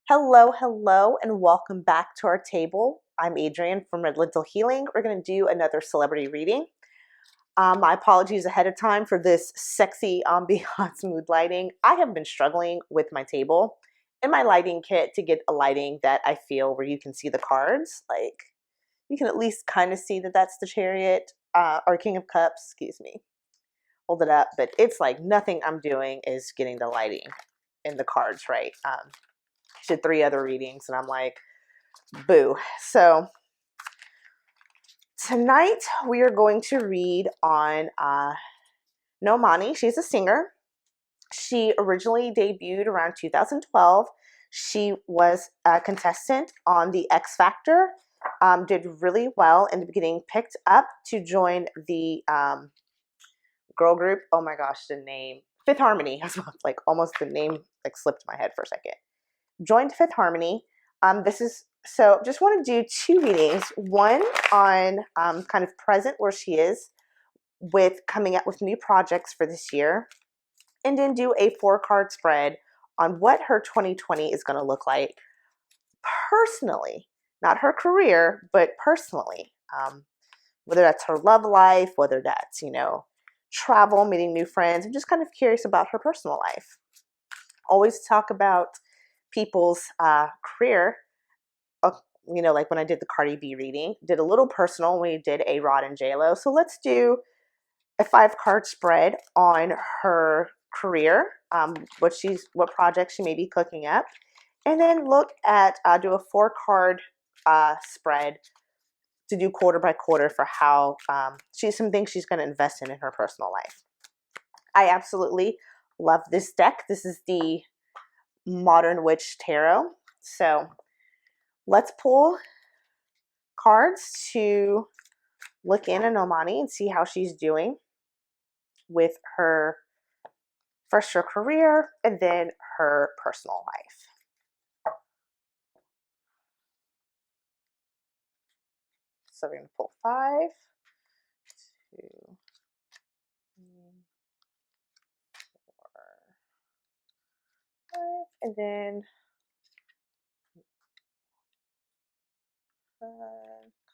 Hello, and welcome back to our table. I'm Adrienne from Red Lentil Healing. We're going to do another celebrity reading. My apologies ahead of time for this sexy ambiance mood lighting. I have been struggling with my table and my lighting kit to get a lighting that I feel where you can see the cards. Like, you can at least kind of see that that's the Chariot or King of Cups, excuse me. Hold it up, but it's like nothing I'm doing is getting the lighting in the cards right. Did 3 other readings and I'm like, boo. So tonight we are going to read on Normani. She's a singer. She originally debuted around 2012. She was a contestant on the X Factor, did really well in the beginning, picked up to join the girl group. Oh my gosh, the name. Fifth Harmony. Like almost the name like slipped my head for a second. Joined Fifth Harmony. So just want to do 2 readings. One on kind of present where she is with coming up with new projects for this year, and then do a 4-card spread on what her 2020 is going to look like personally, not her career, but personally. Whether that's her love life, whether that's, travel, meeting new friends. I'm just kind of curious about her personal life. Always talk about people's career, like when I did the Cardi B reading, did a little personal when we did A-Rod and J-Lo. So let's do a 5-card spread on her career, what projects she may be cooking up, and then look at do a 4-card spread to do quarter by quarter for how some things she's going to invest in her personal life. I absolutely love this deck. This is the Modern Witch Tarot. So let's pull cards to look in on Normani and see how she's doing with her career and then her personal life. So we're going to pull 5, 2, 3, 4, 5, and then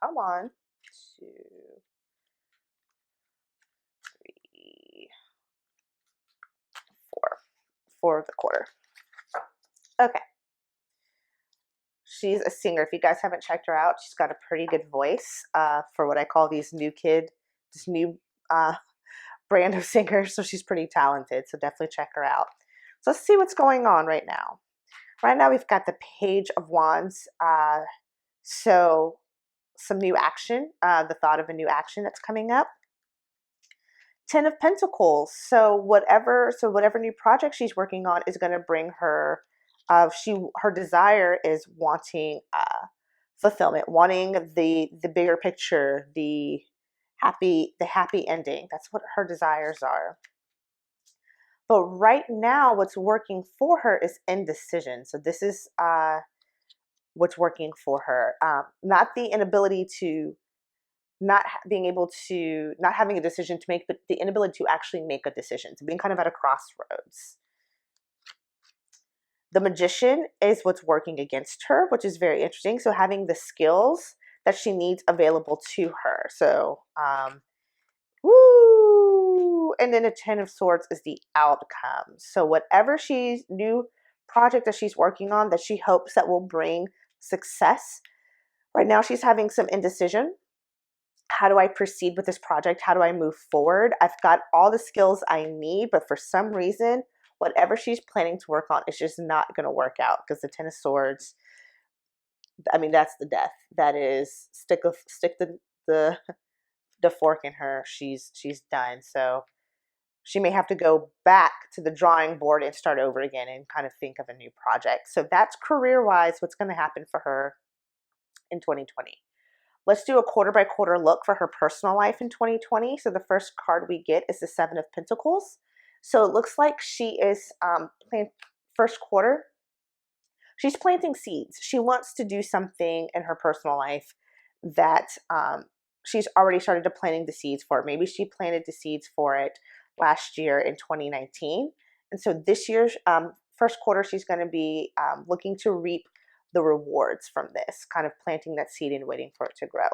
come on, 2, 3, 4 of the quarter. Okay. She's a singer. If you guys haven't checked her out, she's got a pretty good voice for what I call this new brand of singers. So she's pretty talented. So definitely check her out. So let's see what's going on right now. Right now we've got the Page of Wands. So some new action, the thought of a new action that's coming up. 10 of Pentacles. So whatever new project she's working on is going to bring her. Her desire is wanting fulfillment, wanting the bigger picture, the happy ending. That's what her desires are. But right now, what's working for her is indecision. So this is what's working for her. Not the inability to, not having a decision to make, but the inability to actually make a decision. So being kind of at a crossroads. The Magician is what's working against her, which is very interesting. So having the skills that she needs available to her. So, woo! And then the 10 of Swords is the outcome. So whatever new project that she's working on that she hopes that will bring success. Right now she's having some indecision. How do I proceed with this project? How do I move forward? I've got all the skills I need, but for some reason, whatever she's planning to work on is just not going to work out, because the 10 of Swords, I mean, that's the death. That is stick the fork in her. She's done. So she may have to go back to the drawing board and start over again and kind of think of a new project. So that's career-wise what's going to happen for her in 2020. Let's do a quarter by quarter look for her personal life in 2020. So the first card we get is the 7 of Pentacles. So it looks like she is first quarter. She's planting seeds. She wants to do something in her personal life that she's already started to planting the seeds for. Maybe she planted the seeds for it last year in 2019. And so this year, first quarter, she's going to be looking to reap the rewards from this, kind of planting that seed and waiting for it to grow.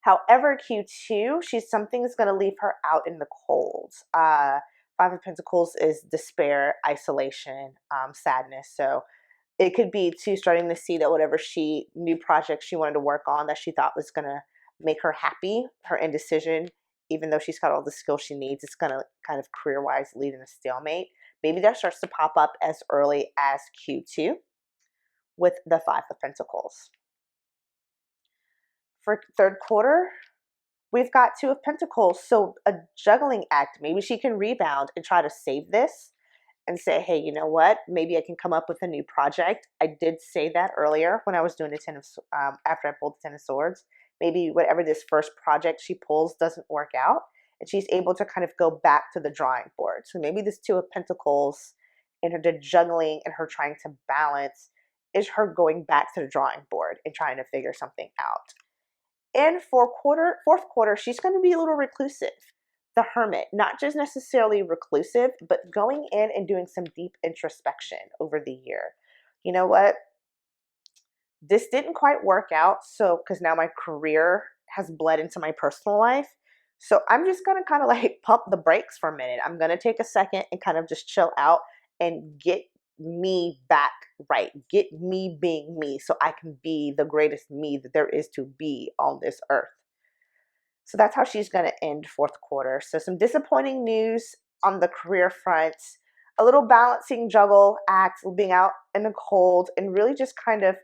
However, Q2, something's going to leave her out in the cold. Five of Pentacles is despair, isolation, sadness. So it could be too starting to see that whatever new project she wanted to work on that she thought was going to make her happy, her indecision, even though she's got all the skills she needs, it's going to kind of career-wise lead in a stalemate. Maybe that starts to pop up as early as Q2 with the Five of Pentacles. For third quarter, we've got Two of Pentacles. So a juggling act. Maybe she can rebound and try to save this and say, hey, you know what? Maybe I can come up with a new project. I did say that earlier when I was doing the after I pulled the Ten of Swords. Maybe whatever this first project she pulls doesn't work out, and she's able to kind of go back to the drawing board. So maybe this Two of Pentacles and her juggling and her trying to balance is her going back to the drawing board and trying to figure something out. And fourth quarter, she's going to be a little reclusive. The Hermit, not just necessarily reclusive, but going in and doing some deep introspection over the year. You know what? This didn't quite work out. So, because now my career has bled into my personal life. So I'm just going to kind of like pump the brakes for a minute. I'm going to take a second and kind of just chill out and get me back right. Get me being me so I can be the greatest me that there is to be on this earth. So that's how she's going to end fourth quarter. So some disappointing news on the career front, a little balancing juggle act, being out in the cold, and really just kind of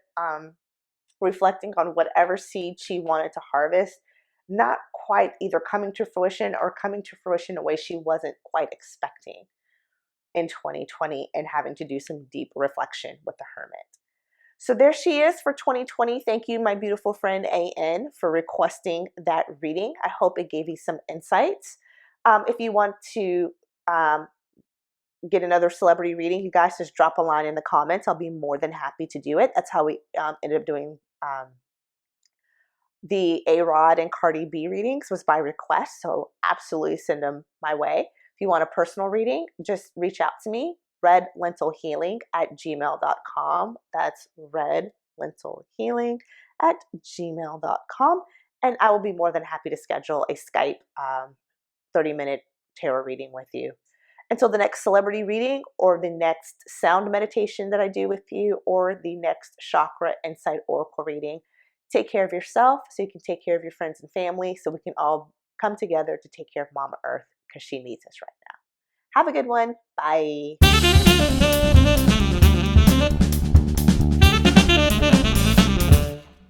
reflecting on whatever seed she wanted to harvest, not quite either coming to fruition or coming to fruition in a way she wasn't quite expecting in 2020, and having to do some deep reflection with the Hermit. So there she is for 2020. Thank you, my beautiful friend AN, for requesting that reading. I hope it gave you some insights. If you want to get another celebrity reading, you guys just drop a line in the comments. I'll be more than happy to do it. That's how we ended up doing the A-Rod and Cardi B readings, was by request. So absolutely send them my way. If you want a personal reading, just reach out to me. redlentilhealing@gmail.com. That's redlentilhealing@gmail.com. And I will be more than happy to schedule a Skype 30-minute tarot reading with you. Until the next celebrity reading, or the next sound meditation that I do with you, or the next chakra insight oracle reading, take care of yourself so you can take care of your friends and family, so we can all come together to take care of Mama Earth, because she needs us right now. Have a good one. Bye.